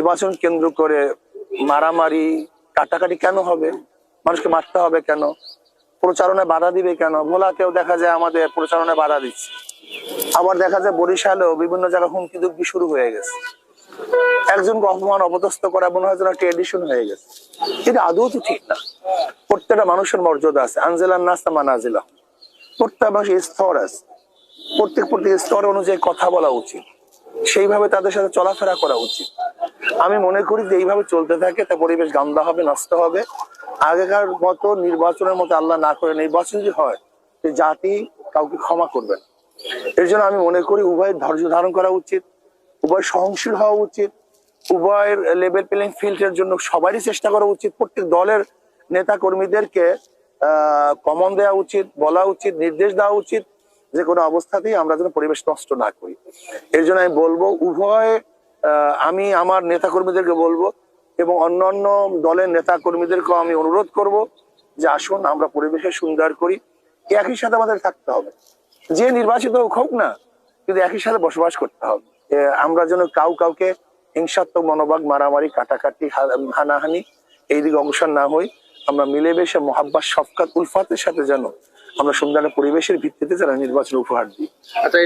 নির্বাচন কেন্দ্র করে মারামারি কাটাকাটি কেন হবে? মানুষকে মারতে হবে কেন? প্রচারণায় বাধা দিবে কেন? ভোলাতেও দেখা যায় আমাদের প্রচারণায় বাধা দিচ্ছে, আবার দেখা যায় বরিশালেও বিভিন্ন জায়গায় হুমকি দুমকি শুরু হয়ে গেছে। একজনকে অপমান অপদস্থ করা মনে হয় যেন ট্রেডিশন হয়ে গেছে। এটা আদৌ তো ঠিক না। প্রত্যেকটা মানুষের মর্যাদা আছে, আনজেলার নাস্তা মানাজিলা। প্রত্যেক মানুষের স্তর আছে, প্রত্যেক স্তর অনুযায়ী কথা বলা উচিত, সেইভাবে তাদের সাথে চলাফেরা করা উচিত। আমি মনে করি যে এইভাবে চলতে থাকে তা পরিবেশ গান্দা হবে, নষ্ট হবে। আগেকার মতো নির্বাচনের মতো আল্লাহ না করে নির্বাচন যদি হয়, জাতি কাউকে ক্ষমা করবে না। এর জন্য আমি মনে করি উভয়ের ধৈর্য ধারণ করা উচিত, উভয় সহনশীল হওয়া উচিত, উভয়ের লেভেল প্লেইং ফিল্ডের জন্য সবারই চেষ্টা করা উচিত। প্রত্যেক দলের নেতা কর্মীদেরকে কমন দেওয়া উচিত, বলা উচিত, নির্দেশ দেওয়া উচিত যে কোনো অবস্থাতেই আমরা যেন পরিবেশ নষ্ট না করি। এর জন্য আমি বলবো আমি আমার নেতা কর্মীদেরকে বলবো এবং অন্যান্য দলের নেতা কর্মীদেরকেও আমি অনুরোধ করব যে আসুন আমরা পরিবেশে সুন্দর করি। একই সাথে আমাদের থাকতে হবে, যে নির্বাচিত হোক না, কিন্তু একই সাথে বসবাস করতে হবে। আমরা যেন কাউকে হিংসাত্মক মনোভাব, মারামারি, কাটাকাটি, হানাহানি এইদিকে অগ্রসর না হই। আমরা মিলেমিশে মহাব্বাত, শফকাত, উলফাতের সাথে যেন আমরা সুন্দর পরিবেশের ভিত্তিতে যেন নির্বাচন উপহার দিই।